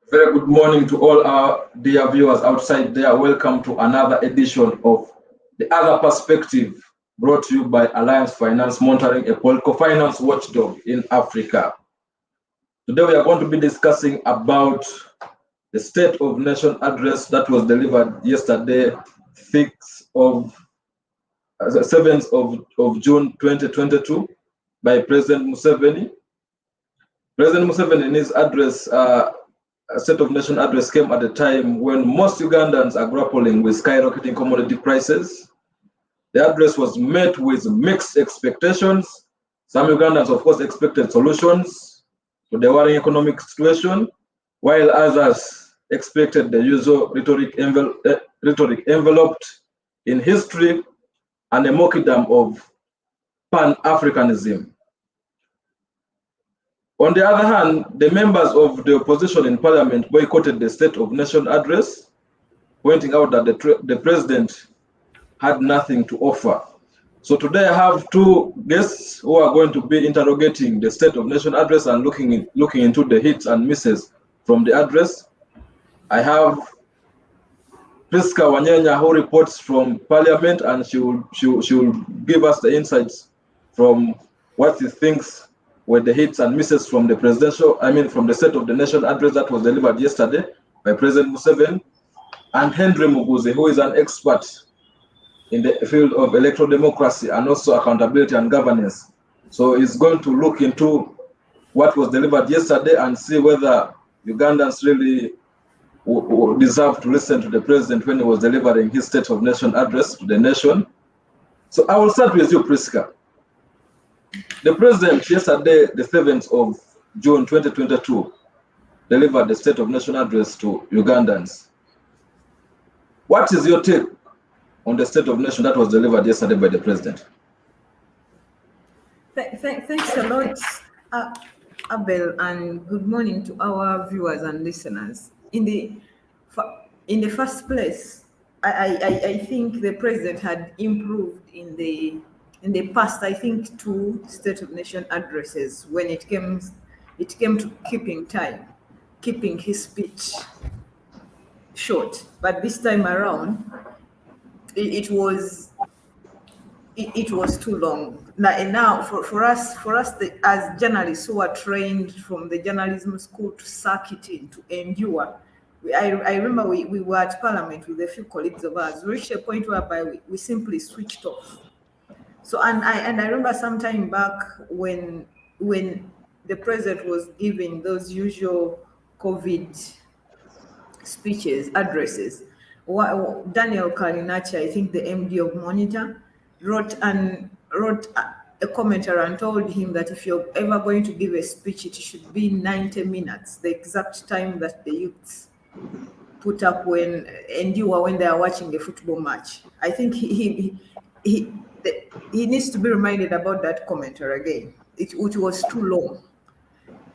Very good morning to all our dear viewers outside there. Welcome to another edition of The Other Perspective, brought to you by Alliance Finance Monitoring, a political finance watchdog in Africa. Today we are going to be discussing about the State of Nation address that was delivered yesterday, 7th of June 2022 by President Museveni. President Museveni, in his address, a State of Nation address, came at a time when most Ugandans are grappling with skyrocketing commodity prices. The address was met with mixed expectations. Some Ugandans, of course, expected solutions to the worrying economic situation, while others expected the usual rhetoric enveloped in history and a mockdom of Pan-Africanism. On the other hand, the members of the opposition in parliament boycotted the State of Nation address, pointing out that the president had nothing to offer. So today I have two guests who are going to be interrogating the State of Nation address and looking into the hits and misses from the address. I have Priska Wanyenya, who reports from parliament, and she will give us the insights from what she thinks were the hits and misses from the from the State of the Nation address that was delivered yesterday by President Museveni, and Henry Muguzi, who is an expert in the field of electoral democracy and also accountability and governance. So he's going to look into what was delivered yesterday and see whether Ugandans really deserve to listen to the president when he was delivering his State of Nation address to the nation. So I will start with you, Priska. The president yesterday, the 7th of June 2022, delivered the State of Nation address to Ugandans. What is your take on the State of Nation that was delivered yesterday by the president? Thanks a lot, Abel, and good morning to our viewers and listeners. In the first place, I think the president had improved in the past. I think two State of Nation addresses when it came to keeping his speech short. But this time around, it was too long. Now for us as journalists who are trained from the journalism school to suck it in, to endure. I remember we were at Parliament with a few colleagues of ours. We reached a point whereby we simply switched off. So and I remember some time back when the president was giving those usual COVID speeches, addresses, Daniel Kalinacha, I think the MD of Monitor, wrote a commentary and told him that if you're ever going to give a speech, it should be 90 minutes, the exact time that the youths put up when they are watching a football match. I think he needs to be reminded about that commentary again. Which was too long.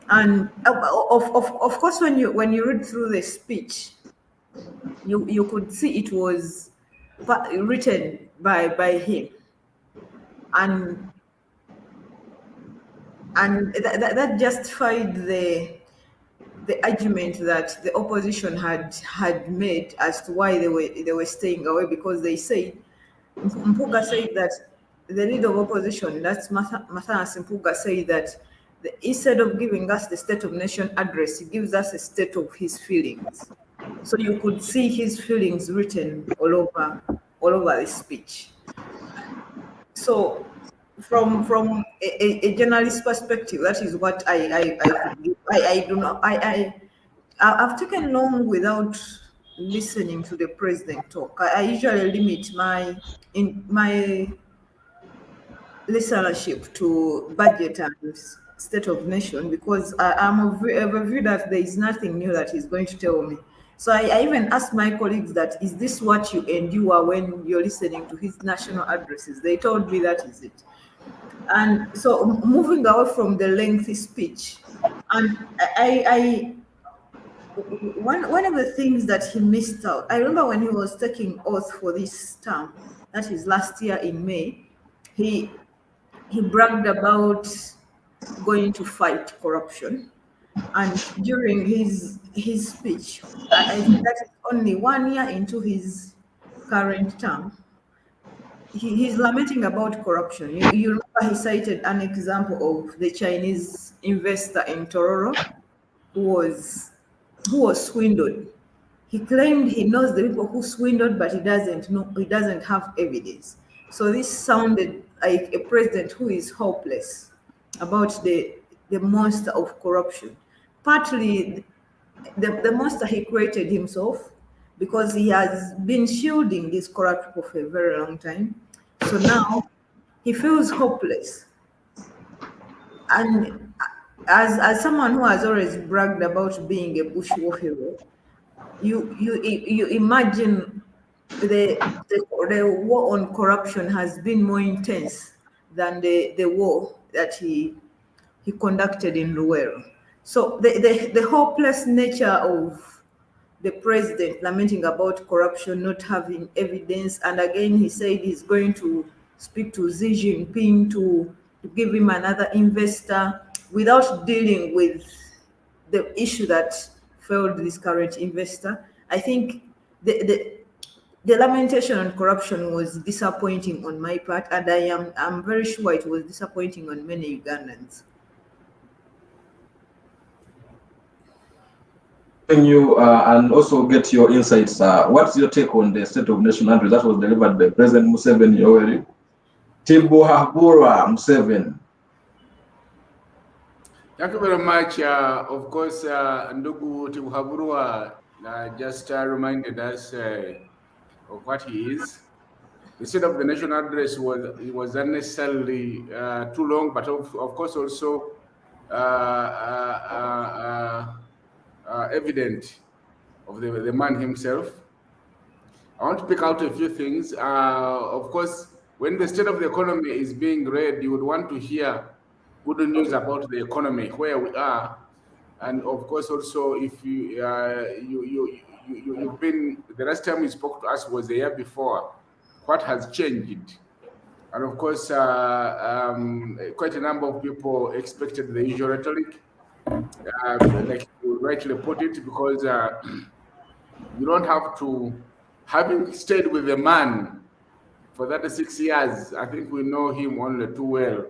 And of course, when you read through the speech, you could see it was written by him, and that justified the argument that the opposition had made as to why they were staying away, because they said, Mpuga said that the leader of opposition, that's Mathias Mpuga, said that instead of giving us the State of Nation address, he gives us a state of his feelings. So you could see his feelings written all over the speech. So from a journalist perspective, that is what I do not. I've taken long without listening to the president talk. I usually limit my listenership to budget and State of Nation, because I'm of a view that there is nothing new that he's going to tell me. So I even asked my colleagues that, is this what you endure when you're listening to his national addresses? They told me that is it. And so moving away from the lengthy speech, and one of the things that he missed out, I remember when he was taking oath for this term, that is last year in May, he bragged about going to fight corruption. And during his speech, I think that is only 1 year into his current term, he's lamenting about corruption. You remember he cited an example of the Chinese investor in Tororo who was swindled. He claimed he knows the people who swindled, but he doesn't know. He doesn't have evidence. So this sounded like a president who is hopeless about the monster of corruption. Partly, the monster he created himself, because he has been shielding this corrupt people for a very long time. So now he feels hopeless. And as someone who has always bragged about being a bush war hero, you imagine the war on corruption has been more intense than the war that he conducted in Luwero. So the hopeless nature of the president lamenting about corruption, not having evidence, and again he said he's going to speak to Xi Jinping to give him another investor without dealing with the issue that failed this current investor. I think the lamentation on corruption was disappointing on my part, and I'm very sure it was disappointing on many Ugandans. You and also get your insights. What's your take on the State of Nation address that was delivered by President Museveni Yoweri Tibuhaburwa Museveni? Thank you very much. Of course, Ndugu Tibuhaburwa just reminded us of what he is. The State of the Nation address was unnecessarily too long, but of course also evident of the man himself. I want to pick out a few things. Of course, when the state of the economy is being read, you would want to hear good news about the economy, where we are, and of course also if you've been, the last time you spoke to us was the year before. What has changed? And of course, quite a number of people expected the usual rhetoric, like you rightly put it, because you don't have to, having stayed with the man for 36 years, I think we know him only too well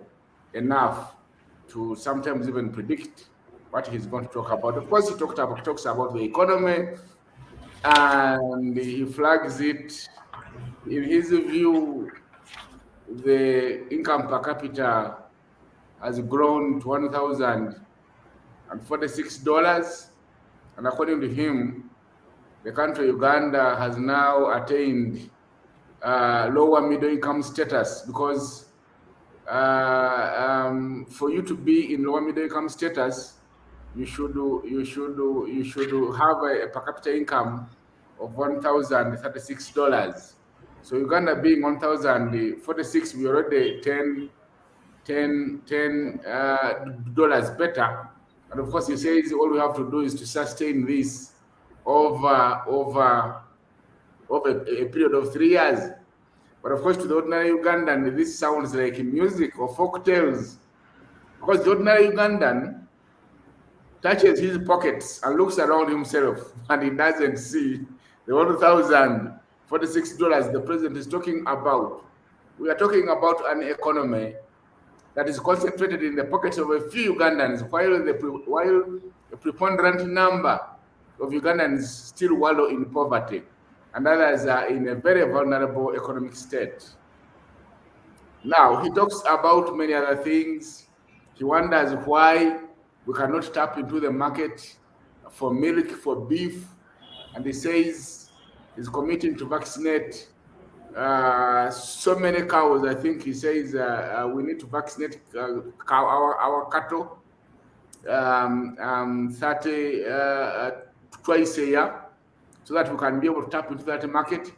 enough to sometimes even predict what he's going to talk about. Of course, he talks about the economy, and he flags it. In his view, the income per capita has grown to $1,046, and according to him, the country Uganda has now attained lower middle income status, because for you to be in lower middle income status, you should have a per capita income of $1,036. So Uganda being 1,046, we already $10 better. And of course, he says all we have to do is to sustain this over a period of 3 years. But of course, to the ordinary Ugandan, this sounds like music or folk tales, because the ordinary Ugandan touches his pockets and looks around himself, and he doesn't see the $1,046 the president is talking about. We are talking about an economy that is concentrated in the pockets of a few Ugandans, while a preponderant number of Ugandans still wallow in poverty, and others are in a very vulnerable economic state. Now, he talks about many other things. He wonders why we cannot tap into the market for milk, for beef, and he says he's committing to vaccinate so many cows. I think he says we need to vaccinate our cattle 30 twice a year, so that we can be able to tap into that market.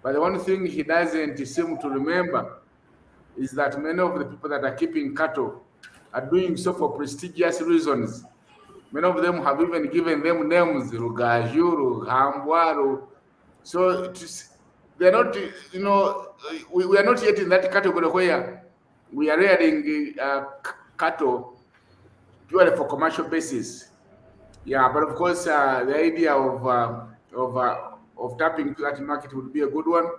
But the one thing he doesn't seem to remember is that many of the people that are keeping cattle are doing so for prestigious reasons. Many of them have even given them names, Rugaju, Hambwaru. So they're not, we are not yet in that category where we are rearing cattle purely for commercial basis. Yeah, but of course, the idea of tapping into that market would be a good one.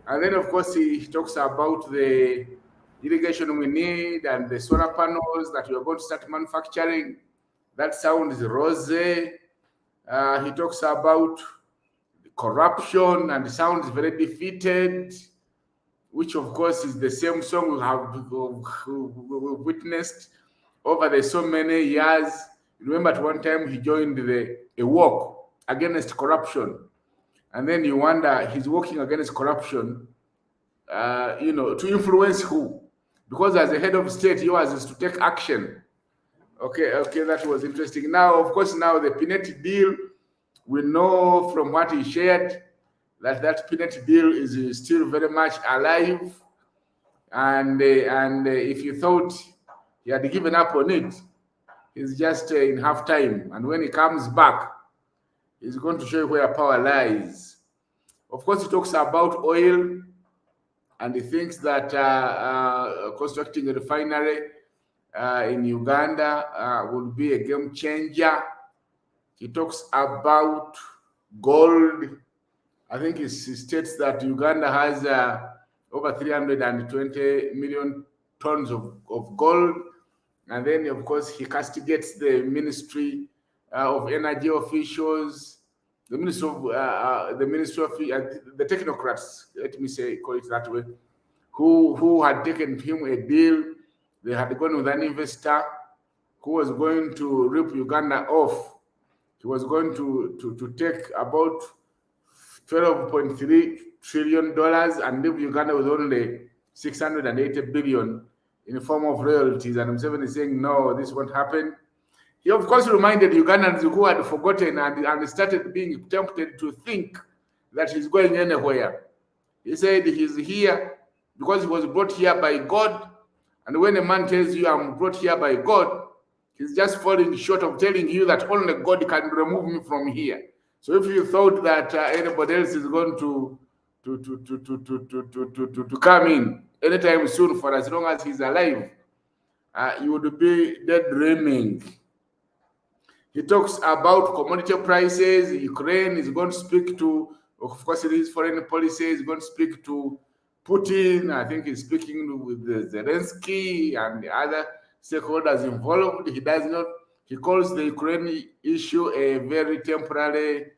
And then, of course, he talks about the irrigation we need and the solar panels that we are going to start manufacturing. That sounds rosy. He talks about corruption and sounds very defeated, which, of course, is the same song we've witnessed over the so many years. Remember, at one time he joined a walk against corruption, and then you wonder he's working against corruption, to influence who? Because as a head of state, he was to take action. Okay, that was interesting. Now, of course, now the Pineti deal, we know from what he shared that Pineti deal is still very much alive, and if you thought he had given up on it, he's just in half time, and when he comes back, he's going to show you where power lies. Of course, he talks about oil, and he thinks that constructing a refinery in Uganda would be a game changer. He talks about gold. I think he states that Uganda has over 320 million tons of gold. And then, of course, he castigates the Ministry of Energy officials, the Ministry of the technocrats, let me call it that way, who had taken him a deal. They had gone with an investor who was going to rip Uganda off. He was going to take about $12.3 trillion and leave Uganda with only 680 billion in the form of royalties. And Museveni is saying, no, this won't happen. He, of course, reminded Ugandans who had forgotten and started being tempted to think that he's going anywhere. He said he's here because he was brought here by God. And when a man tells you, I'm brought here by God, he's just falling short of telling you that only God can remove me from here. So if you thought that anybody else is going to come in anytime soon for as long as he's alive, you would be dead dreaming. He talks about commodity prices. Ukraine is going to speak to, of course, his foreign policy is going to speak to Putin. I think he's speaking with Zelensky and the other stakeholders involved. He does not. He calls the Ukraine issue a very temporary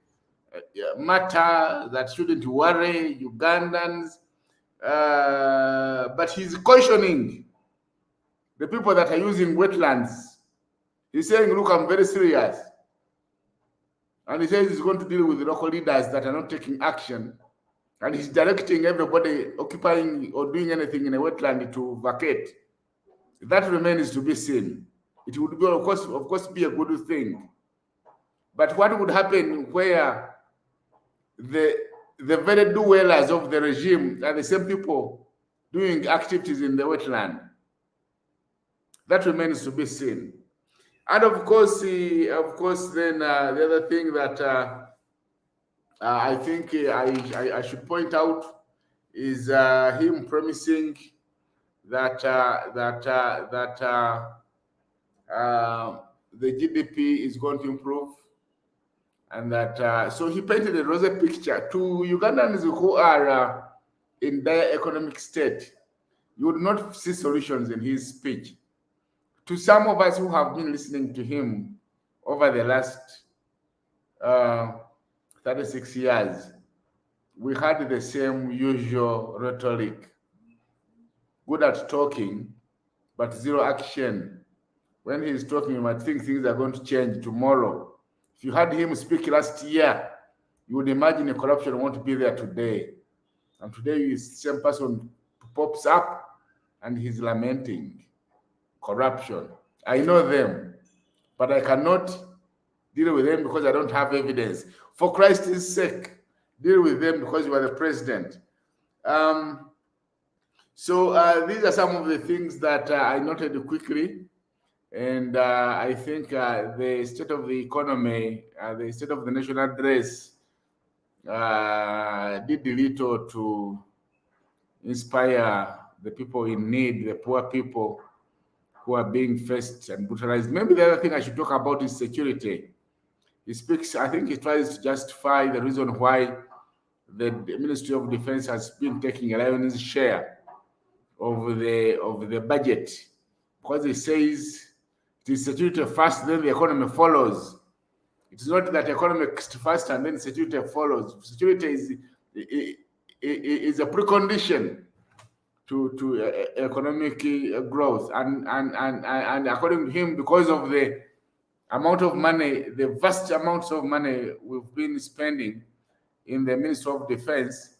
matter that shouldn't worry Ugandans. But he's cautioning the people that are using wetlands. He's saying, look, I'm very serious. And he says he's going to deal with the local leaders that are not taking action. And he's directing everybody occupying or doing anything in a wetland to vacate. That remains to be seen. It would be, of course, be a good thing. But what would happen where the very do-wellers of the regime are the same people doing activities in the wetland? That remains to be seen. And of course, then the other thing that I think I should point out is him promising that the GDP is going to improve, and that so he painted a rosy picture to Ugandans who are in dire economic state. You would not see solutions in his speech. To some of us who have been listening to him over the last 36 years, we had the same usual rhetoric. Good at talking, but zero action. When he's talking, you might think things are going to change tomorrow. If you had him speak last year, you would imagine the corruption won't be there today. And today, the same person pops up and he's lamenting corruption. I know them, but I cannot deal with them because I don't have evidence. For Christ's sake, deal with them because you are the president. So these are some of the things that I noted quickly. And I think the state of the economy, the state of the national address did little to inspire the people in need, the poor people who are being faced and brutalized. Maybe the other thing I should talk about is security. he speaks, I think he tries to justify the reason why the Ministry of Defense has been taking a lion's share of the budget, because he says it is security first, then the economy follows. It is not that economy first and then security follows. Security is a precondition to economic growth, and according to him, because of the amount of money, the vast amounts of money we've been spending in the Ministry of Defense,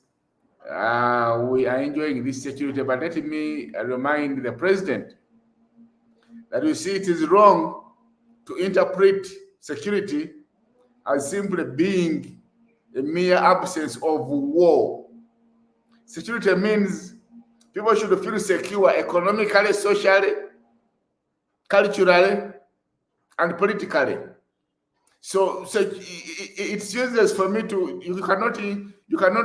we are enjoying this security. But let me remind the president that you see it is wrong to interpret security as simply being a mere absence of war. Security means people should feel secure economically, socially, culturally, and politically. So it's useless for me to, you cannot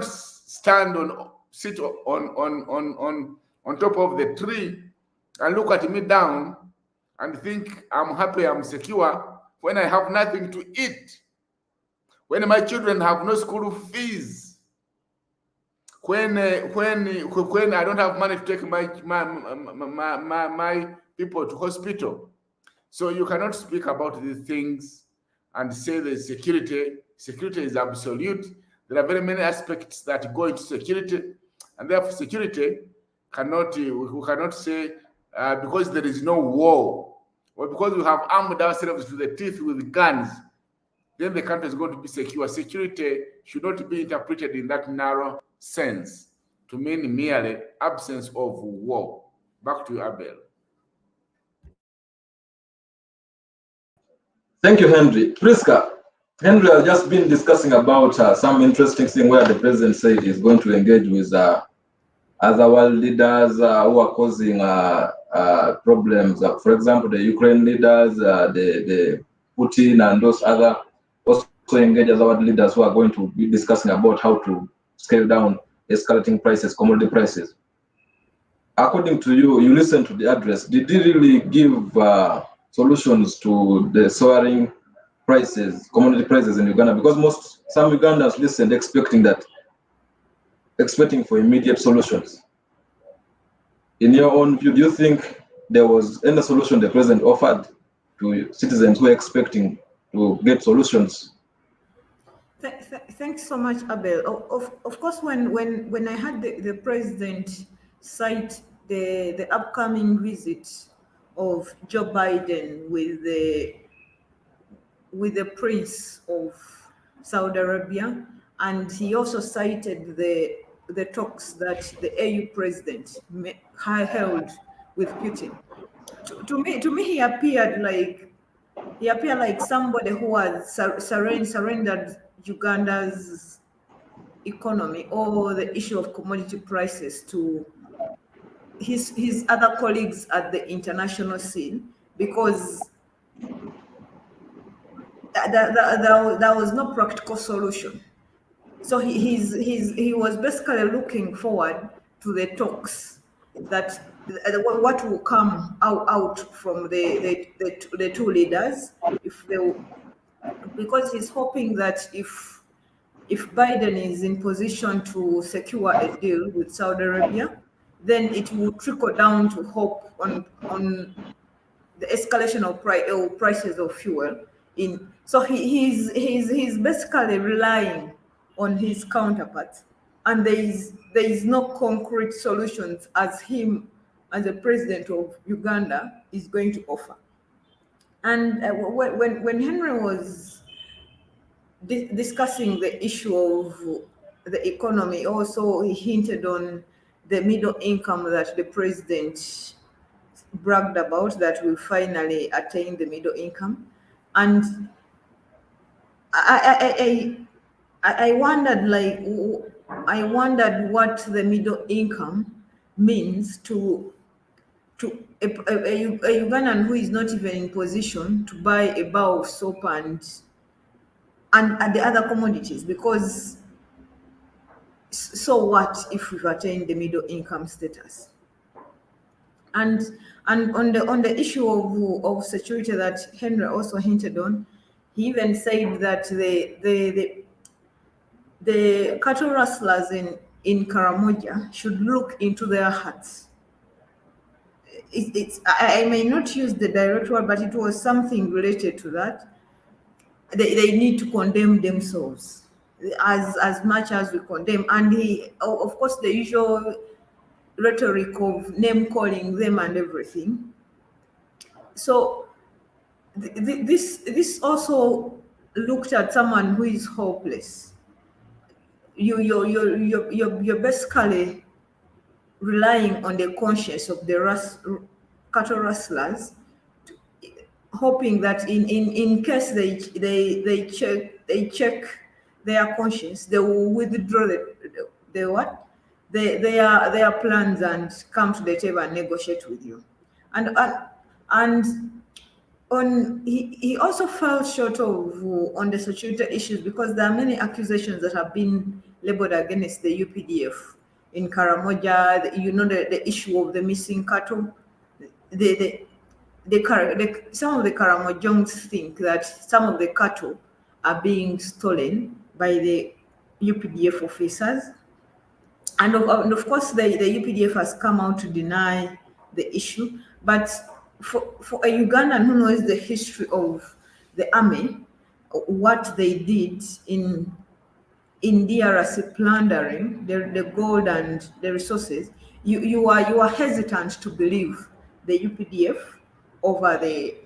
sit on top of the tree and look at me down and think I'm happy, I'm secure, when I have nothing to eat, when my children have no school fees, when I don't have money to take my people to hospital. So you cannot speak about these things and say that security is absolute. There are very many aspects that go into security, and therefore security we cannot say because there is no war, or because we have armed ourselves to the teeth with guns, then the country is going to be secure. Security should not be interpreted in that narrow sense to mean merely absence of war. Back to you, Abel. Thank you, Henry. Priska, Henry has just been discussing about some interesting thing where the president said he's going to engage with other world leaders who are causing problems. For example, the Ukraine leaders, the Putin and those other, also engage other world leaders who are going to be discussing about how to scale down escalating prices, commodity prices. According to you, you listened to the address. Did he really give solutions to the soaring prices, commodity prices in Uganda? Because some Ugandans listened expecting for immediate solutions. In your own view, do you think there was any solution the president offered to citizens who are expecting to get solutions? Thanks so much, Abel. Of course, when I had the president cite the upcoming visit of Joe Biden with the Prince of Saudi Arabia, and he also cited the talks that the AU president held with Putin. To me, he appeared like somebody who has surrendered Uganda's economy or the issue of commodity prices to his other colleagues at the international scene, because there was no practical solution. So he was basically looking forward to the talks, that what will come out from the two leaders, because he's hoping that if Biden is in position to secure a deal with Saudi Arabia, then it will trickle down to hope on the escalation of prices of fuel. So he's basically relying on his counterparts, and there is no concrete solutions as him as the president of Uganda is going to offer. And when Henry was discussing the issue of the economy, also he hinted on the middle income that the president bragged about, that we finally attained the middle income. And I wondered what the middle income means to a Ugandan who is not even in position to buy a bar of soap and the other commodities, because so what if we've attained the middle income status? And on the issue of security that Henry also hinted on, He even said that the cattle rustlers in Karamoja should look into their hearts. I may not use the direct word, but it was something related to that. They need to condemn themselves as much as we condemn. And of course, the usual rhetoric of name calling them and everything. So this also looked at someone who is hopeless. You're basically relying on the conscience of the cattle rustlers, hoping that in case they check their conscience, they will withdraw their plans and come to the table and negotiate with you. And he also fell short of on the security issues, because there are many accusations that have been labeled against the UPDF in Karamoja. The issue of the missing cattle. Some of the Karamojongs think that some of the cattle are being stolen by the UPDF officers, and of course the UPDF has come out to deny the issue. But for a Ugandan who knows the history of the army, what they did in DRC plundering the gold and the resources, you are hesitant to believe the UPDF over the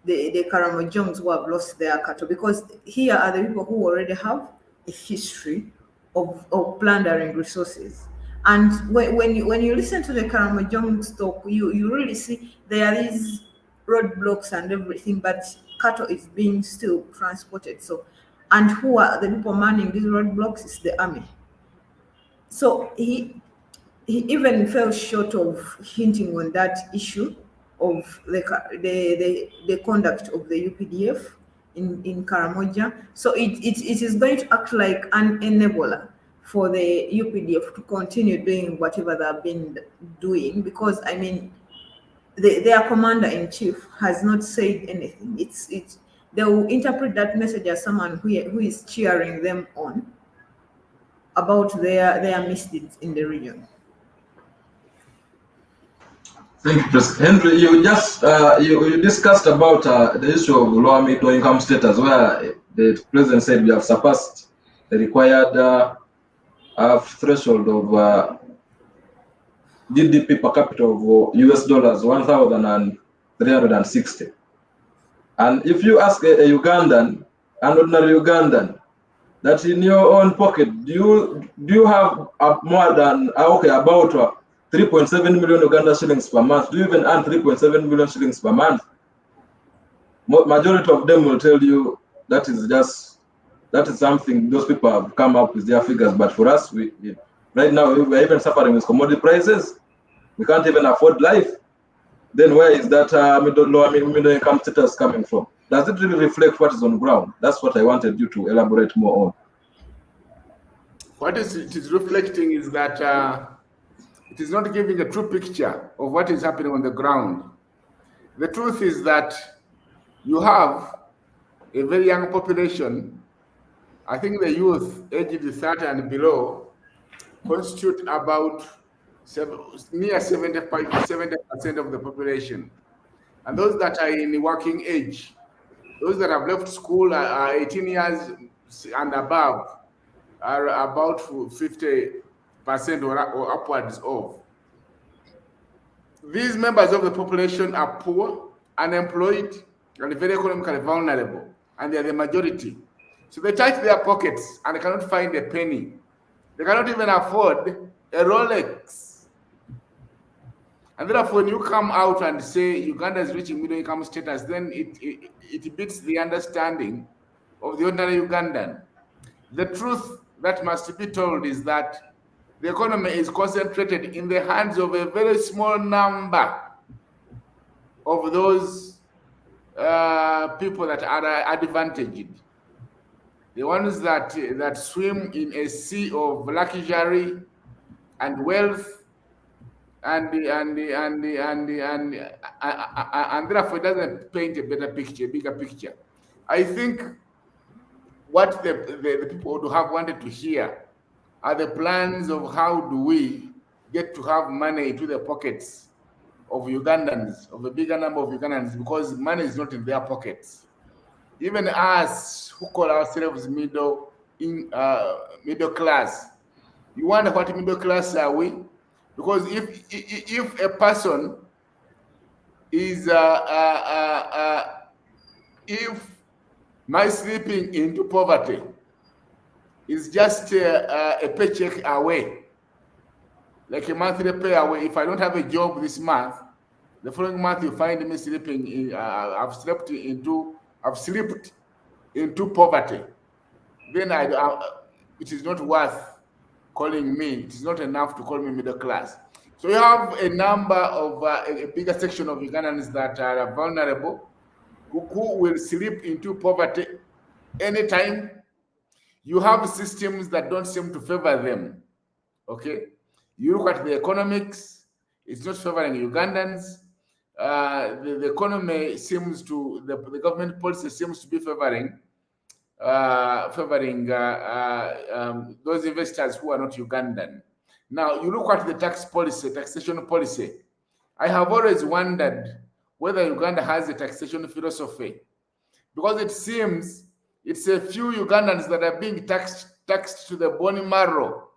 Karamojongs who have lost their cattle, because here are the people who already have a history of plundering resources. And when you listen to the Karamojongs talk, you really see there are these roadblocks and everything, but cattle is being still transported. So, and who are the people manning these roadblocks? Is the army. So he even fell short of hinting on that issue of the conduct of the UPDF in Karamoja. So it is going to act like an enabler for the UPDF to continue doing whatever they have been doing, because I mean, their commander-in-chief has not said anything. They will interpret that message as someone who is cheering them on about their misdeeds in the region. Thank you, President Henry. You just you discussed about the issue of lower middle income status, where the president said we have surpassed the required threshold of GDP per capita of US dollars 1,360. And if you ask a Ugandan, an ordinary Ugandan, that in your own pocket, do you have more than about 3.7 million Uganda shillings per month? Do you even earn 3.7 million shillings per month? Majority of them will tell you that is something those people have come up with their figures. But for us, right now we're even suffering with commodity prices. We can't even afford life. Then where is that middle income status coming from? Does it really reflect what is on ground? That's what I wanted you to elaborate more on. What it is reflecting is that it is not giving a true picture of what is happening on the ground. The truth is that you have a very young population. I think the youth aged 30 and below constitute about near 70% of the population. And those that are in working age, those that have left school are 18 years and above, are about 50% or upwards of. These members of the population are poor, unemployed, and very economically vulnerable, and they are the majority. So they tight their pockets and cannot find a penny. They cannot even afford a Rolex. And therefore, when you come out and say Uganda is reaching middle income status, then it beats the understanding of the ordinary Ugandan. The truth that must be told is that the economy is concentrated in the hands of a very small number of those people that are advantaged. The ones that swim in a sea of luxury and wealth, and therefore it doesn't paint a bigger picture. I think what the people would have wanted to hear are the plans of how do we get to have money to the pockets of Ugandans, of a bigger number of Ugandans, because money is not in their pockets. Even us who call ourselves middle class, you wonder what middle class are we? Because if a person is if my slipping into poverty is just a paycheck away, like a monthly pay away. If I don't have a job this month, the following month you find me slipping in. I've slipped into poverty. Then it is not worth calling me. It is not enough to call me middle class. So you have a number of a bigger section of Ugandans that are vulnerable, who will slip into poverty anytime. You have systems that don't seem to favor them. Okay, you look at the economics; it's not favoring Ugandans. The economy seems to the government policy seems to be favoring those investors who are not Ugandan. Now you look at the taxation policy. I have always wondered whether Uganda has a taxation philosophy, because it seems it's a few Ugandans that are being taxed to the bone marrow.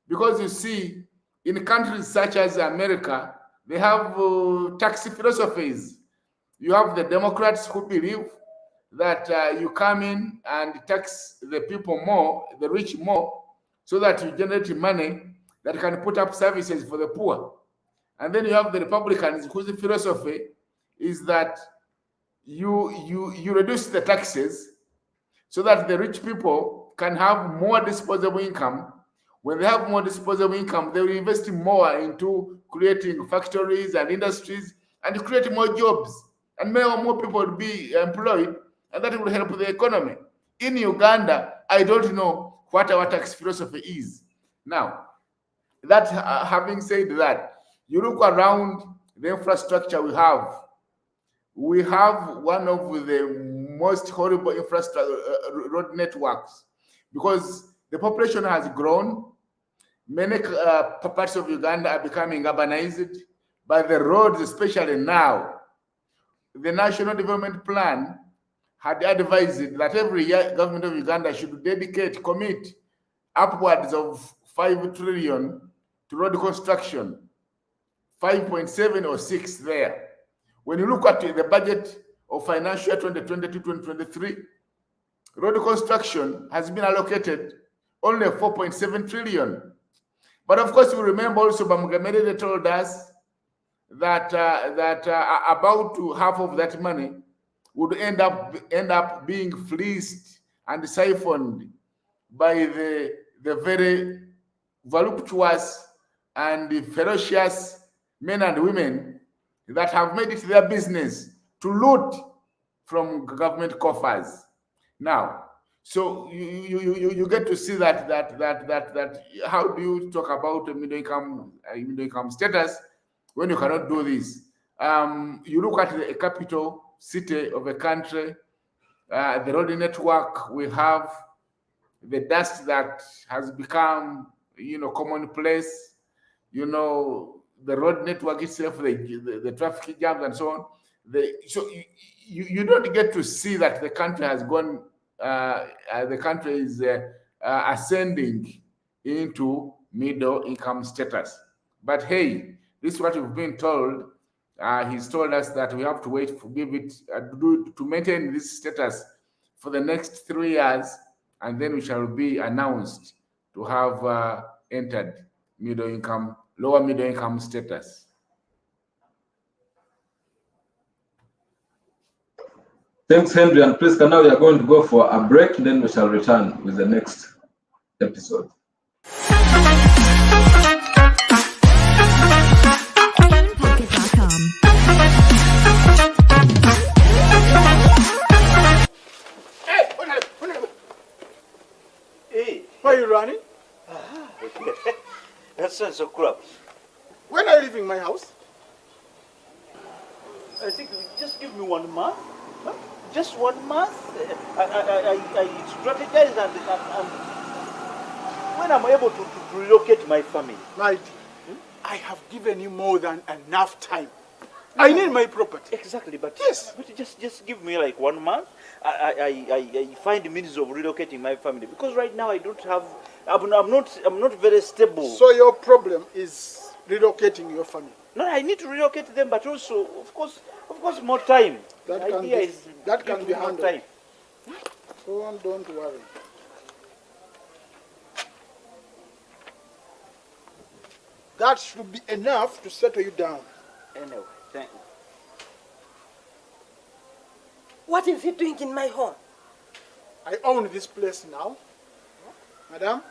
Because you see, in countries such as America, they have tax philosophies. You have the Democrats who believe that you come in and tax the people more, the rich more, so that you generate money that can put up services for the poor. And then you have the Republicans whose philosophy is that you reduce the taxes so that the rich people can have more disposable income. When they have more disposable income, they will invest more into creating factories and industries and create more jobs, and more people will be employed, and that will help the economy. In Uganda, I don't know what our tax philosophy is. Now, that having said that, you look around the infrastructure we have. We have one of the most horrible infrastructure road networks, because the population has grown. Many parts of Uganda are becoming urbanized, but the roads, especially now, the National Development Plan had advised that every year government of Uganda should commit upwards of 5 trillion to road construction, 5.7 or 6 there. When you look at the budget of financial year 2022-2023, road construction has been allocated only 4.7 trillion. But of course, we remember also Bamugamede told us that about half of that money would end up being fleeced and siphoned by the very voluptuous and ferocious men and women that have made it their business to loot from government coffers. Now, so you get to see that how do you talk about a middle income status when you cannot do this? You look at the capital city of a country, the road network we have, the dust that has become commonplace, the road network itself, the traffic jams and so on. So you don't get to see that the country has gone. The country is ascending into middle income status. But hey, this is what we've been told. He's told us that we have to wait to maintain this status for the next 3 years, and then we shall be announced to have entered lower middle income status. Thanks, Henry and Priska. Now we are going to go for a break, then we shall return with the next episode. Hey, why are you running? That's sense of crops. When are you leaving my house? I think just give me 1 month. Huh? Just 1 month. I strategize and when I'm able to relocate my family. My dear, I have given you more than enough time. I need my property. Exactly, but Yes. but just give me like 1 month. I find means of relocating my family because right now I don't have. I'm not very stable. So your problem is relocating your family. No, I need to relocate them, but also of course more time. That The can idea be- is that can give be me more handled. time. Don't worry. That should be enough to settle you down. Anyway, thank you. What is he doing in my home? I own this place now. Madam,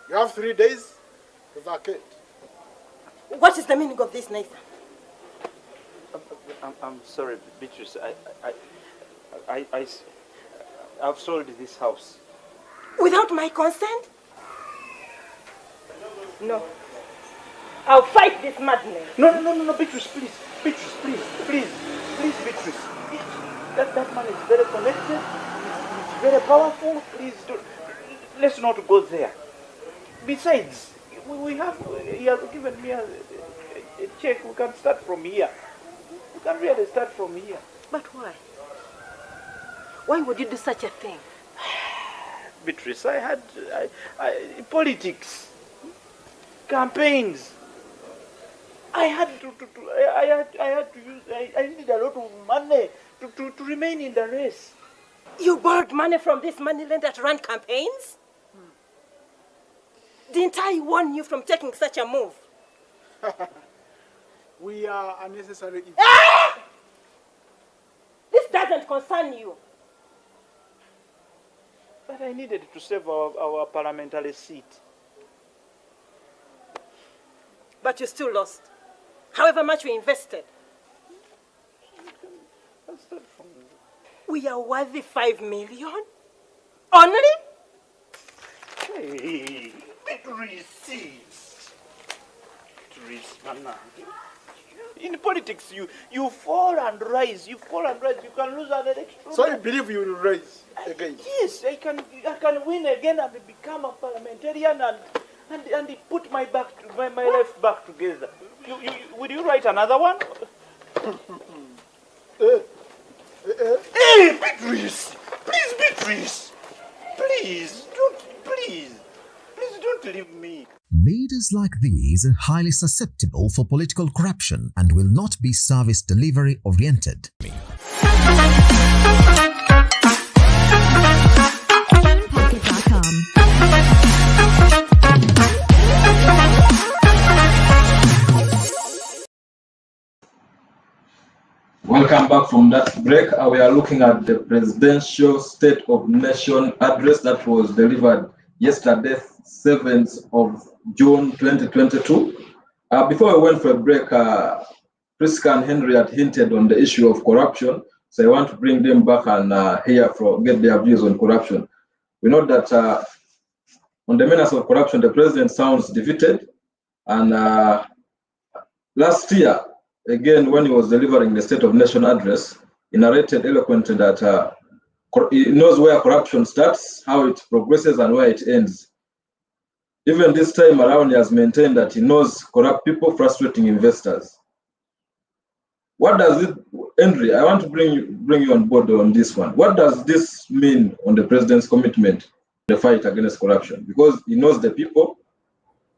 you have 3 days to vacate. What is the meaning of this, Nathan? I'm sorry, Beatrice. I've sold this house. Without my consent? No. I'll fight this madness. No, Beatrice, please. Beatrice, please, Beatrice. That man is very connected. He's very powerful. Please, let's not go there. Besides, he has given me a check. We can start from here. We can really start from here. But why? Why would you do such a thing? Beatrice, I had politics, campaigns. I needed a lot of money to remain in the race. You borrowed money from this money lender to run campaigns? Didn't I warn you from taking such a move? We are unnecessary. This doesn't concern you. But I needed to save our parliamentary seat. But you still lost. However much we invested. Let's start from We are worthy 5 million? Only? Hey, Beatrice, Mana. In politics, you fall and rise. You fall and rise. You can lose an election. So you believe you will rise again? Yes, I can win again and become a parliamentarian and put my life back together. Will you write another one? Hey, Beatrice! Please, Beatrice! Please don't leave me. Leaders like these are highly susceptible for political corruption and will not be service delivery oriented. Welcome back from that break. We are looking at the presidential State of Nation address that was delivered yesterday, 7th of June 2022. Before we went for a break, Priska and Henry had hinted on the issue of corruption, so I want to bring them back and get their views on corruption. We know that on the menace of corruption, the president sounds defeated, and last year, again, when he was delivering the State of Nation address, he narrated eloquently that he knows where corruption starts, how it progresses, and where it ends. Even this time around, he has maintained that he knows corrupt people frustrating investors. What does it, Henry? I want to bring you on board on this one. What does this mean on the president's commitment to the fight against corruption? Because he knows the people,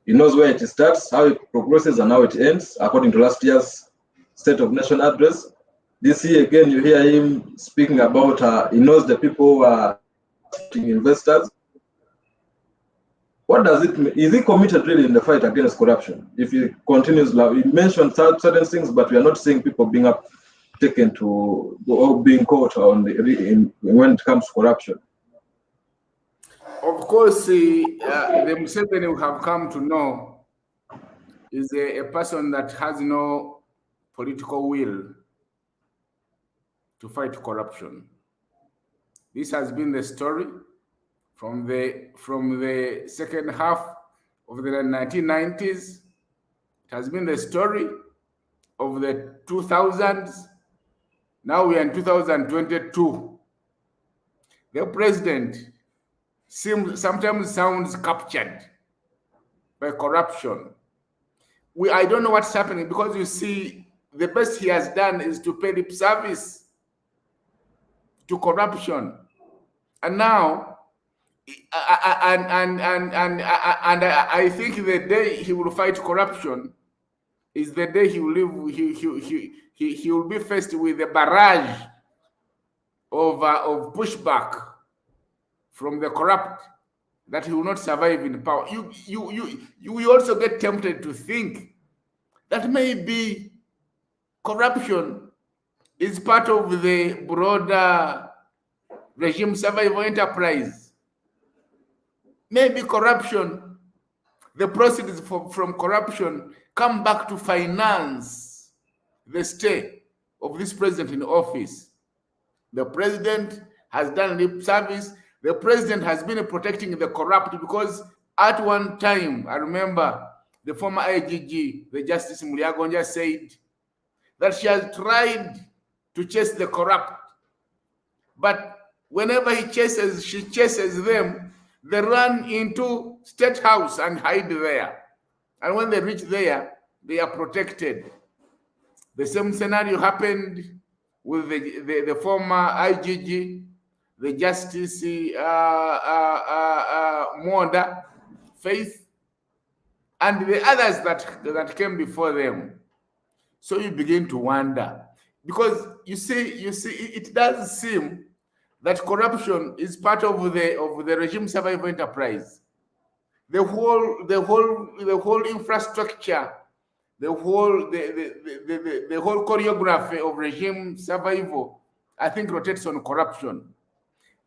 he knows where it starts, how it progresses, and how it ends, according to last year's State of Nation address. This year again, you hear him speaking about he knows the people who are investors. What does it mean? Is he committed really in the fight against corruption? If he continues, he mentioned certain things, but we are not seeing people being taken to or being caught on when it comes to corruption. Of course, the Museveni we have come to know is a person that has no political will to fight corruption. This has been the story from the second half of the 1990s. It has been the story of the 2000s. Now we are in 2022. The president sometimes sounds captured by corruption. I don't know what's happening, because you see, the best he has done is to pay lip service to corruption, and now, I think the day he will fight corruption is the day he will live. He will be faced with a barrage of pushback from the corrupt, that he will not survive in power. You also get tempted to think that maybe corruption is part of the broader regime survival enterprise. Maybe corruption, the proceeds from corruption come back to finance the stay of this president in office. The president has done lip service. The president has been protecting the corrupt, because at one time, I remember the former IGG, the Justice Mulyagonja, said that she has tried to chase the corrupt, but whenever she chases them, they run into State House and hide there. And when they reach there, they are protected. The same scenario happened with the former IGG, the Justice Mwonda, Faith, and the others that came before them. So you begin to wonder, because you see, it does seem that corruption is part of the regime survival enterprise. The whole infrastructure, the whole choreography of regime survival, I think, rotates on corruption.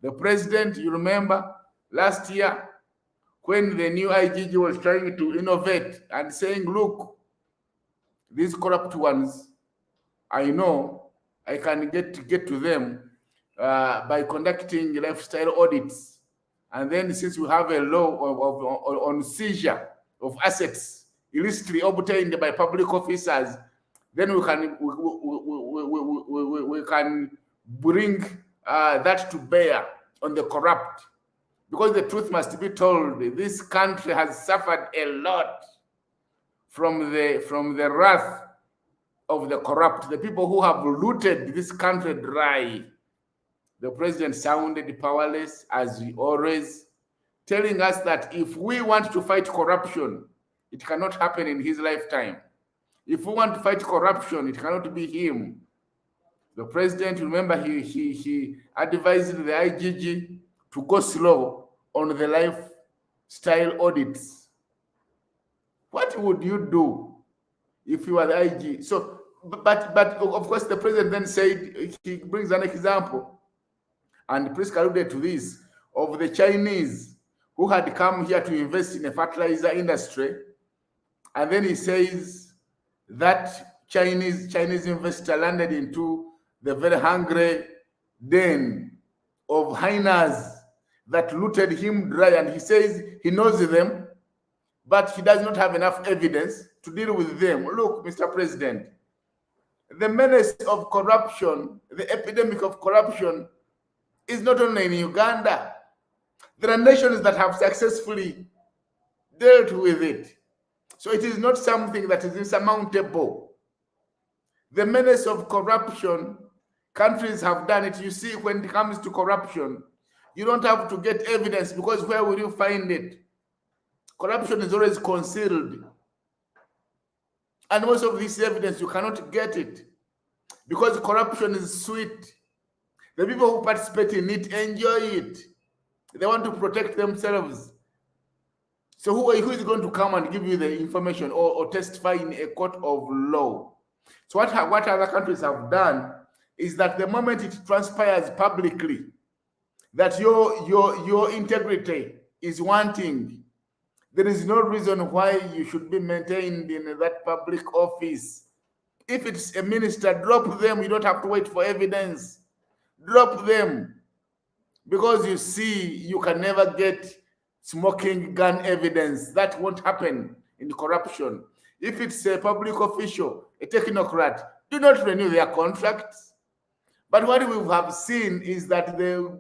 The president, you remember, last year, when the new IGG was trying to innovate and saying, look, these corrupt ones, I know I can get to them by conducting lifestyle audits. And then, since we have a law on seizure of assets illicitly obtained by public officers, then we can bring that to bear on the corrupt. Because the truth must be told, this country has suffered a lot from the wrath of the corrupt, the people who have looted this country dry. The president sounded powerless, as he always, telling us that if we want to fight corruption, it cannot happen in his lifetime. If we want to fight corruption, it cannot be him. The president, remember, he advised the IGG to go slow on the lifestyle audits. What would you do if you were the IG? So, but of course, the president then said, he brings an example, and Priska alluded to this, of the Chinese who had come here to invest in a fertilizer industry, and then he says that Chinese investor landed into the very hungry den of hyenas that looted him dry, and he says he knows them, but he does not have enough evidence to deal with them. Look, Mr. President, the menace of corruption, the epidemic of corruption, is not only in Uganda. There are nations that have successfully dealt with it. So it is not something that is insurmountable. The menace of corruption, countries have done it. You see, when it comes to corruption, you don't have to get evidence, because where will you find it? Corruption is always concealed. And most of this evidence, you cannot get it, because corruption is sweet. The people who participate in it enjoy it. They want to protect themselves. So who is going to come and give you the information or testify in a court of law? So what other countries have done is that the moment it transpires publicly that your integrity is wanting, there is no reason why you should be maintained in that public office. If it's a minister, drop them. You don't have to wait for evidence. Drop them. Because you see, you can never get smoking gun evidence. That won't happen in corruption. If it's a public official, a technocrat, do not renew their contracts. But what we have seen is that the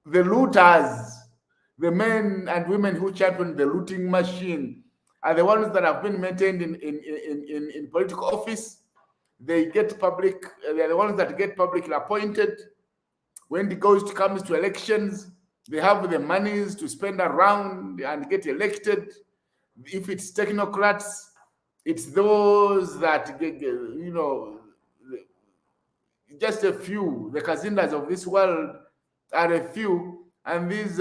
looters, the men and women who champion the looting machine, are the ones that have been maintained in political office. They get public. They're the ones that get publicly appointed. When it comes to elections, they have the monies to spend around and get elected. If it's technocrats, it's those that just a few. The Kazindas of this world are a few, and these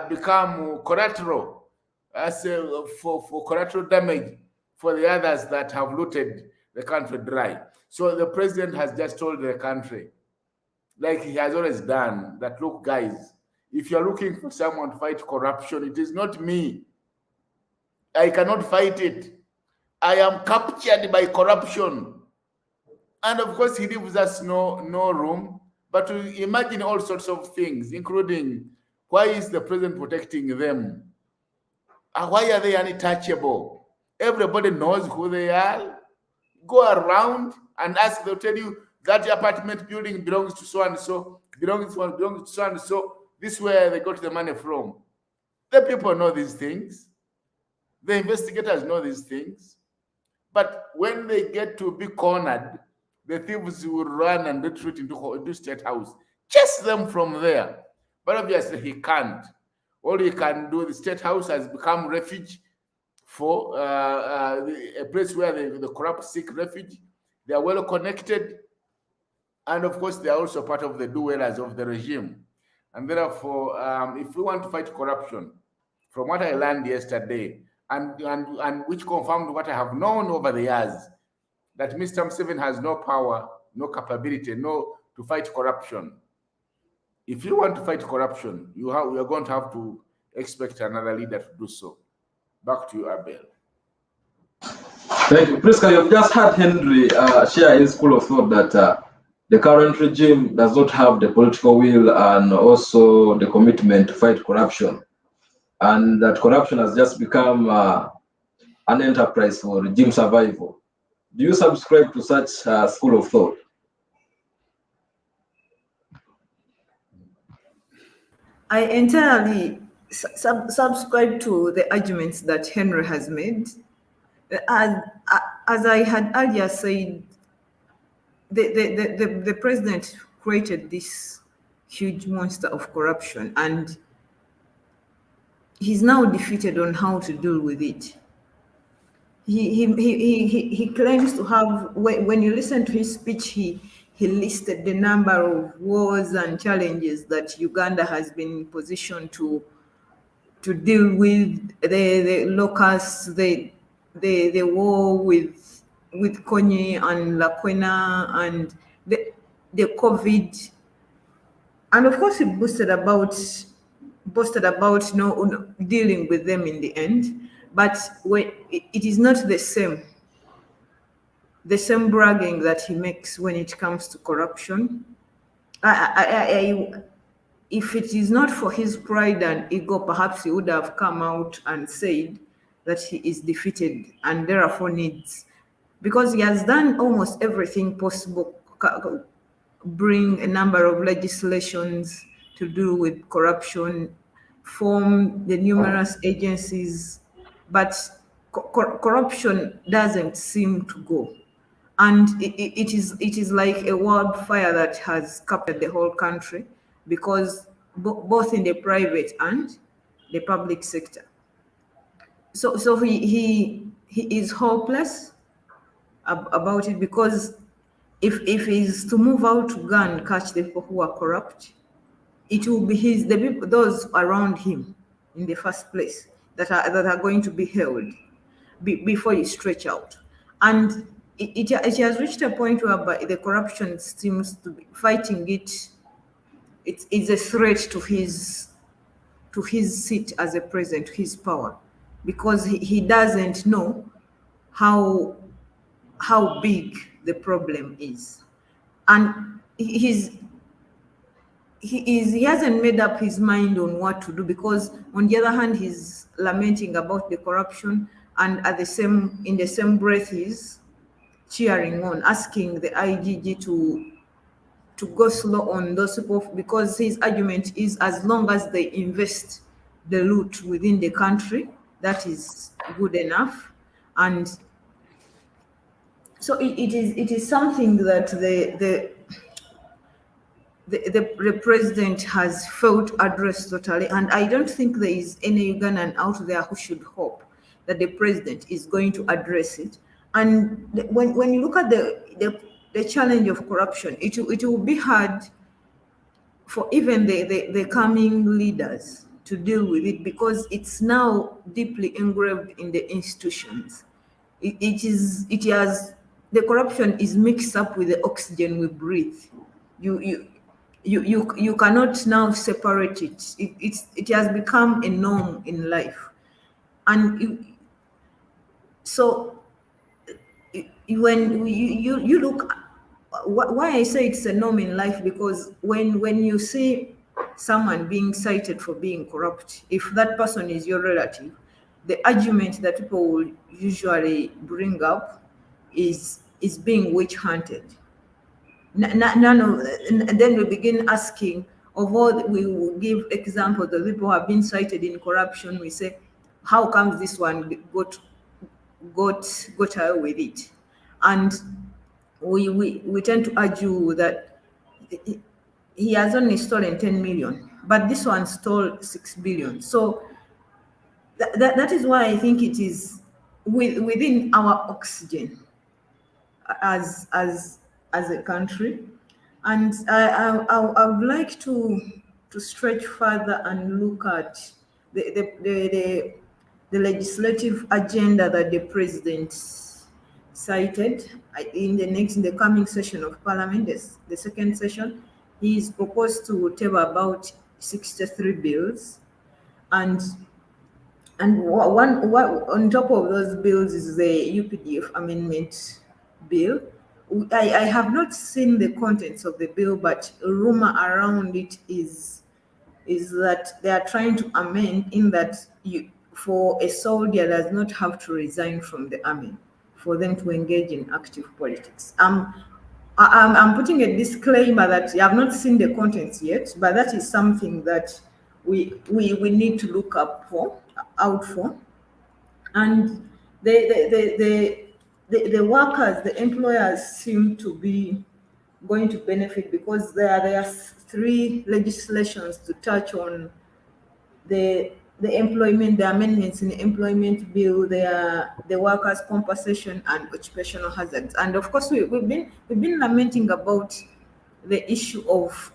become collateral for collateral damage for the others that have looted the country dry. So the president has just told the country, like he has always done, that look, guys, if you're looking for someone to fight corruption, it is not me. I cannot fight it. I am captured by corruption. And of course, he leaves us no room but to imagine all sorts of things, including why is the president protecting them? Why are they untouchable? Everybody knows who they are. Go around and ask, they'll tell you that apartment building belongs to so and so, belongs to so and so. This is where they got the money from. The people know these things. The investigators know these things. But when they get to be cornered, the thieves will run and retreat into State House. Chase them from there. But obviously he can't. All he can do, the State House has become refuge for a place where the corrupt seek refuge. They are well connected. And of course, they are also part of the do-wellers of the regime. And therefore, if we want to fight corruption, from what I learned yesterday, and which confirmed what I have known over the years, that Mr. Museveni has no power, no capability, to fight corruption. If you want to fight corruption, you are going to have to expect another leader to do so. Back to you, Abel. Thank you. Priska, you've just had Henry share his school of thought that the current regime does not have the political will and also the commitment to fight corruption, and that corruption has just become an enterprise for regime survival. Do you subscribe to such school of thought? I entirely subscribe to the arguments that Henry has made. As I had earlier said, the president created this huge monster of corruption, and he's now defeated on how to deal with it. He claims to have, when you listen to his speech, he listed the number of wars and challenges that Uganda has been positioned to deal with, the locusts, the war with Konyi and Lakwena, and the COVID, and of course he boasted about dealing with them in the end. But when it is not the same bragging that he makes when it comes to corruption. If it is not for his pride and ego, perhaps he would have come out and said that he is defeated and therefore needs, because he has done almost everything possible, bring a number of legislations to do with corruption, form the numerous agencies, but corruption doesn't seem to go. And it is like a wildfire that has captured the whole country, because both in the private and the public sector. So he is hopeless about it, because if he's to move out to go and catch the people who are corrupt, it will be the people, those around him in the first place, that are going to be held before you stretch out. And it has reached a point where the corruption seems to be fighting it. It's a threat to his seat as a president, to his power, because he doesn't know how big the problem is, and he hasn't made up his mind on what to do, because on the other hand he's lamenting about the corruption, and in the same breath he's cheering on, asking the IGG to go slow on those people, because his argument is as long as they invest the loot within the country, that is good enough. And so it is something that the president has failed to address totally, and I don't think there is any Ugandan out there who should hope that the president is going to address it. And when you look at the challenge of corruption, it will be hard for even the coming leaders to deal with it, because it's now deeply engraved in the institutions. The corruption is mixed up with the oxygen we breathe. You cannot now separate it. It has become a norm in life. And when you look, why I say it's a norm in life, because when you see someone being cited for being corrupt, if that person is your relative, the argument that people will usually bring up is being witch hunted. And then we begin asking, although we will give examples of people who have been cited in corruption, we say, how comes this one got away with it? And we tend to argue that he has only stolen 10 million, but this one stole 6 billion. So that is why I think it is within our oxygen as a country. And I would like to stretch further and look at the legislative agenda that the president cited in the coming session of Parliament, the second session. He is proposed to table about 63 bills, and one on top of those bills is the UPDF amendment bill. I have not seen the contents of the bill, but rumor around it is that they are trying to amend in that for a soldier does not have to resign from the army for them to engage in active politics. I'm putting a disclaimer that I have not seen the contents yet, but that is something that we need to look out for. And the workers, the employers seem to be going to benefit, because there are 3 legislations to touch on the employment, the amendments in the employment bill, the workers' compensation and occupational hazards. And of course, we've been lamenting about the issue of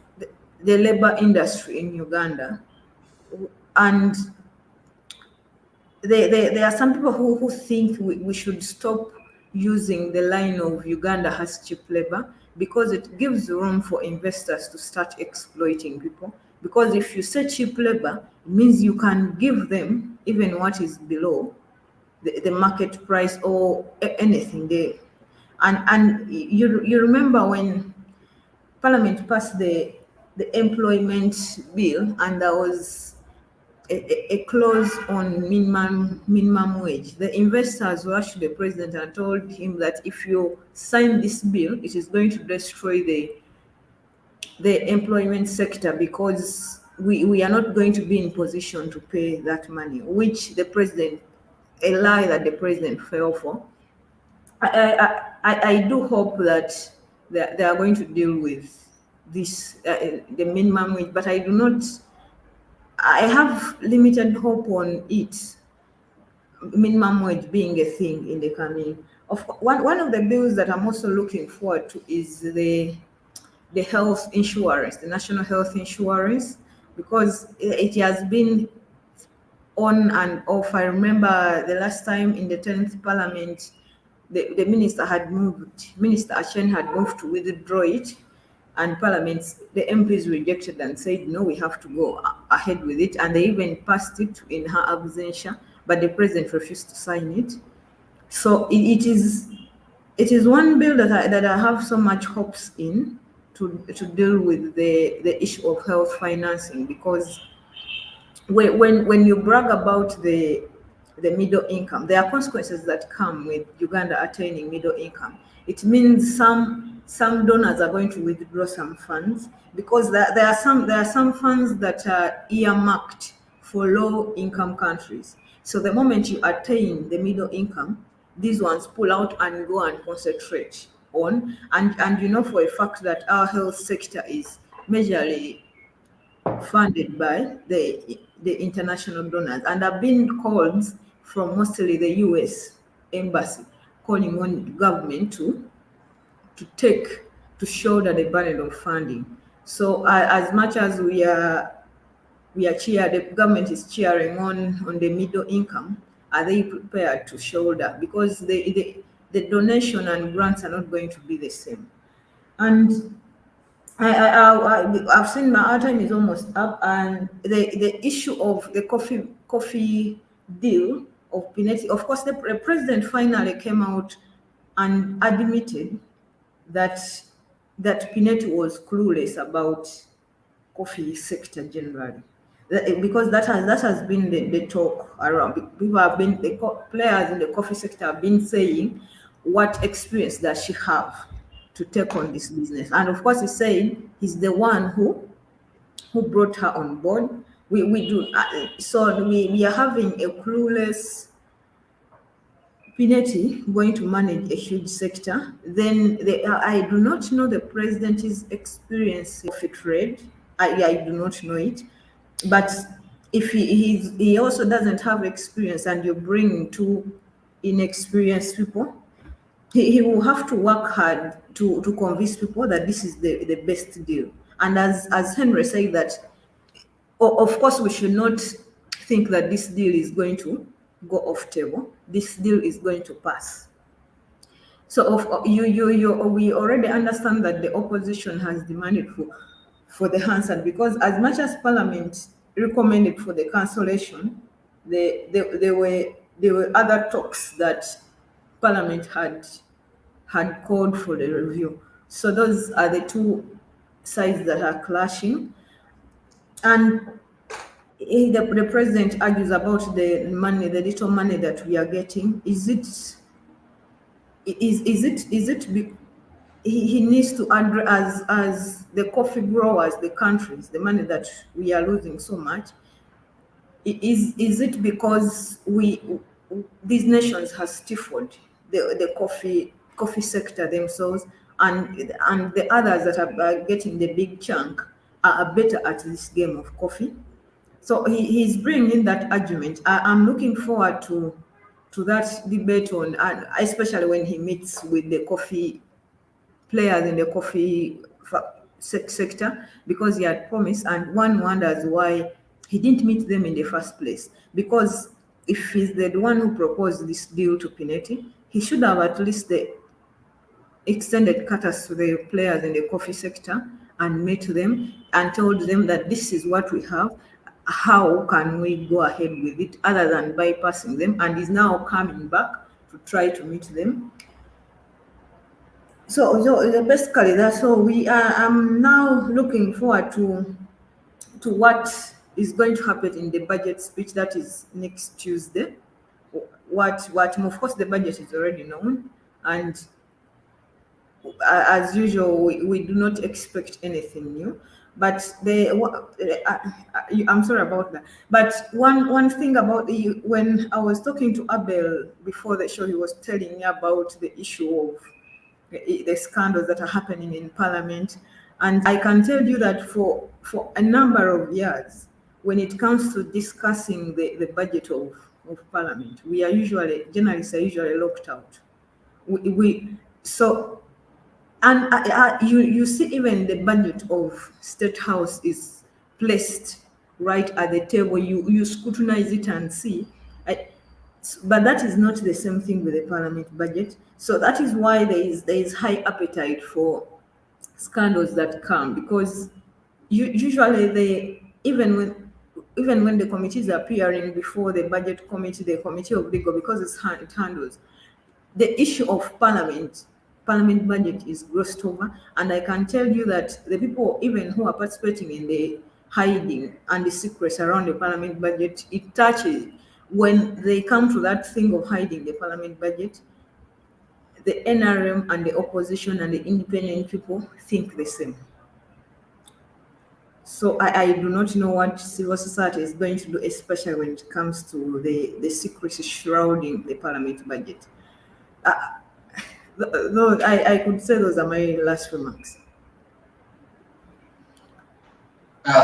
the labor industry in Uganda. And there are some people who think we should stop using the line of Uganda has cheap labor, because it gives room for investors to start exploiting people. Because if you say cheap labor, it means you can give them even what is below the market price or anything there. And you remember when Parliament passed the employment bill, and there was a clause on minimum wage. The investors rushed to the president and told him that if you sign this bill, it is going to destroy the employment sector, because we are not going to be in position to pay that money, which the president, a lie that the president fell for. I do hope that they are going to deal with this, the minimum wage, but I have limited hope on it, minimum wage being a thing in the coming. One of the bills that I'm also looking forward to is the health insurance, the national health insurance, because it has been on and off. I remember the last time in the 10th Parliament, the Minister Achen had moved to withdraw it, and Parliament, the MPs rejected and said, no, we have to go ahead with it. And they even passed it in her absentia, but the president refused to sign it. So it is one bill that I have so much hopes in to deal with the issue of health financing, because when you brag about the the middle income. There are consequences that come with Uganda attaining middle income. It means some donors are going to withdraw some funds, because there are some funds that are earmarked for low income countries. So the moment you attain the middle income, these ones pull out and go and concentrate on, and you know for a fact that our health sector is majorly funded by the international donors, and have been calls from mostly the US embassy calling on government to shoulder the burden of funding. So as much as we are the government is cheering on the middle income, are they prepared to shoulder? Because the donation and grants are not going to be the same. And I've seen our time is almost up, and the issue of the coffee deal of Pineti, of course, the president finally came out and admitted that Pineti was clueless about coffee sector generally. Because that has been the talk around. People have been, the players in the coffee sector have been saying, what experience does she have to take on this business? And of course, he's saying he's the one who brought her on board. We are having a clueless Pineti going to manage a huge sector. Then I do not know the president's experience of trade. I do not know it. But if he also doesn't have experience, and you bring two inexperienced people, he will have to work hard to convince people that this is the best deal. And as Henry said, that of course we should not think that this deal is going to go off table. This deal is going to pass. So we already understand that the opposition has demanded for the Hansard, because as much as Parliament recommended for the cancellation, there were other talks that Parliament had called for the review. So those are the two sides that are clashing. And the president argues about the money, the little money that we are getting. He needs to address, as the coffee growers, the countries, the money that we are losing so much. Is it because these nations have stifled the coffee sector themselves, and the others that are getting the big chunk are better at this game of coffee? So he's bringing that argument. I'm looking forward to that debate on, and especially when he meets with the coffee players in the coffee sector, because he had promised, and one wonders why he didn't meet them in the first place. Because if he's the one who proposed this deal to Pineti, he should have at least extended cutters to the players in the coffee sector and met them and told them that this is what we have. How can we go ahead with it other than bypassing them? And is now coming back to try to meet them. So basically that's all. I'm now looking forward to what is going to happen in the budget speech that is next Tuesday. Of course the budget is already known, and as usual we do not expect anything new. But I'm sorry about that. But one thing about when I was talking to Abel before the show, he was telling me about the issue of the scandals that are happening in Parliament. And I can tell you that for a number of years, when it comes to discussing the budget of Parliament, journalists are usually locked out. You see, even the budget of State House is placed right at the table. You scrutinize it and see. But that is not the same thing with the Parliament budget. So that is why there is high appetite for scandals that come, because usually even when the committees are appearing before the budget committee, the committee of legal, because it handles the issue of Parliament budget is glossed over. And I can tell you that the people even who are participating in the hiding and the secrets around the Parliament budget, it touches when they come to that thing of hiding the parliament budget, the NRM and the opposition and the independent people think the same. So I do not know what civil society is going to do, especially when it comes to the secrecy shrouding the parliament budget. No, I could say those are my last remarks.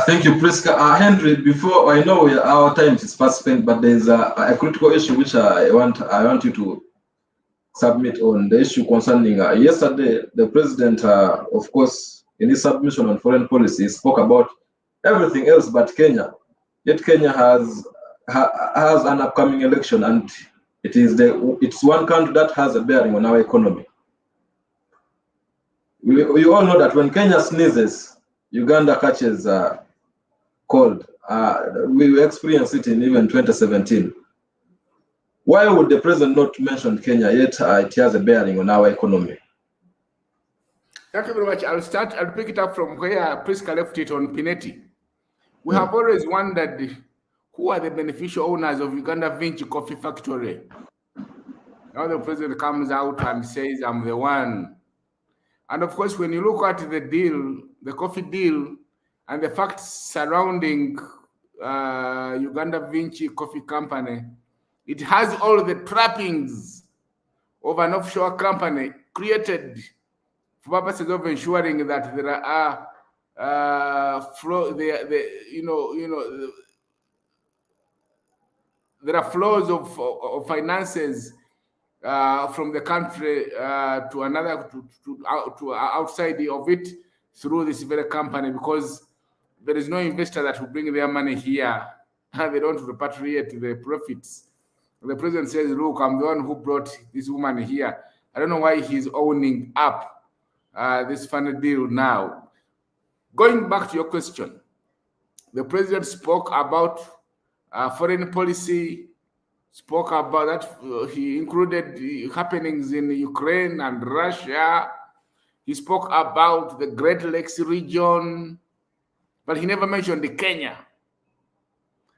Thank you, Priska. Henry, before I know our time is fast spent, but there's a critical issue which I want you to submit on, the issue concerning yesterday. The president, of course, in his submission on foreign policy, spoke about everything else but Kenya. Yet Kenya has an upcoming election, and it's one country that has a bearing on our economy. We all know that when Kenya sneezes, Uganda catches cold. We experienced it in even 2017. Why would the president not mention Kenya, yet it has a bearing on our economy? Thank you very much. I'll pick it up from where Priska left it on Pineti. We have always wondered who are the beneficial owners of Uganda Vinci Coffee Factory. Now the president comes out and says, I'm the one. And of course, when you look at the deal, the coffee deal, and the facts surrounding Uganda Vinci Coffee Company, it has all the trappings of an offshore company created for purposes of ensuring that there are there are flows of finances from the country to another to outside of it through this very company, because there is no investor that will bring their money here and they don't repatriate the profits. The president says, look, I'm the one who brought this woman here. I don't know why he's owning up this funny deal now. Going back to your question, the president spoke about foreign policy, spoke about that. He included the happenings in Ukraine and Russia. He spoke about the Great Lakes region, but he never mentioned Kenya.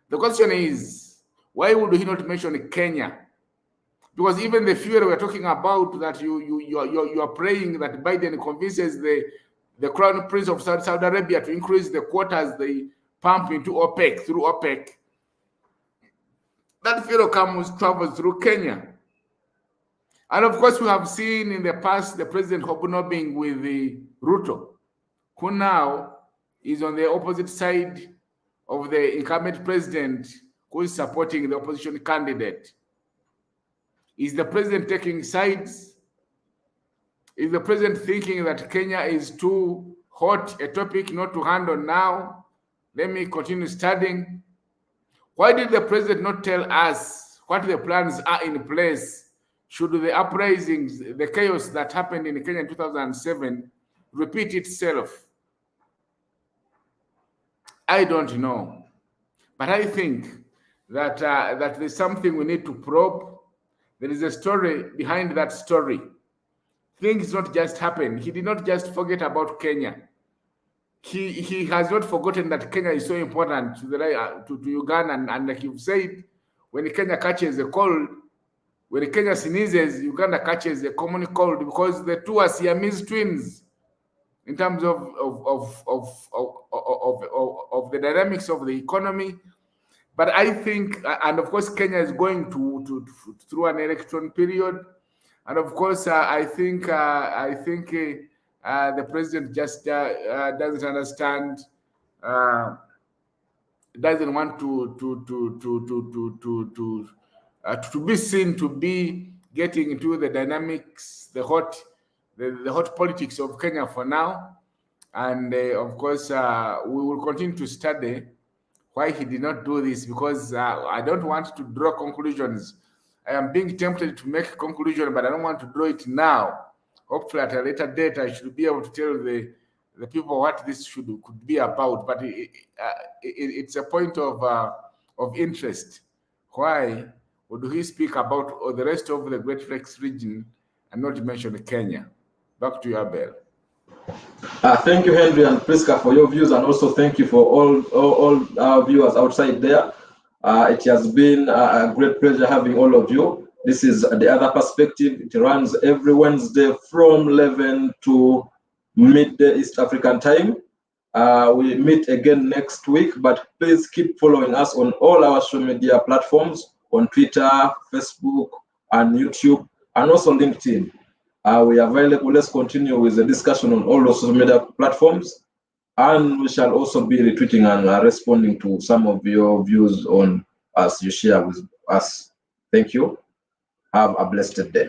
The question is, why would he not mention Kenya? Because even the fuel we're talking about, that you are praying that Biden convinces the Crown Prince of Saudi Arabia to increase the quotas they pump into OPEC, through OPEC. That fuel travels through Kenya. And of course, we have seen in the past the president hobnobbing with the Ruto, who now is on the opposite side of the incumbent president, who is supporting the opposition candidate. Is the president taking sides? Is the president thinking that Kenya is too hot a topic not to handle now? Let me continue studying. Why did the president not tell us what the plans are in place should the uprisings, the chaos that happened in Kenya in 2007 repeat itself? I don't know. But I think that that there's something we need to probe. There is a story behind that story. Things not just happen. He did not just forget about Kenya. He has not forgotten that Kenya is so important to Uganda. And like you've said, when Kenya catches a cold, when Kenya sneezes, Uganda catches a common cold, because the two are Siamese twins in terms of the dynamics of the economy. But I think, and of course, Kenya is going through an election period, and of course, I think the president just doesn't understand, doesn't want to be seen to be getting into the dynamics, the hot politics of Kenya for now, and of course, we will continue to study why he did not do this, because I don't want to draw conclusions. I am being tempted to make a conclusion, but I don't want to draw it now. Hopefully at a later date, I should be able to tell the people what this could be about. But it's a point of interest. Why would he speak about the rest of the Great Lakes region and not mention Kenya? Back to you, Abel. Thank you, Henry and Priska, for your views, and also thank you for all our viewers outside there. It has been a great pleasure having all of you. This is The Other Perspective. It runs every Wednesday from 11 to midday East African time. We meet again next week, but please keep following us on all our social media platforms, on Twitter, Facebook, and YouTube, and also LinkedIn. We are available. Let's continue with the discussion on all those social media platforms, and we shall also be retweeting and responding to some of your views on as you share with us. Thank you. Have a blessed day.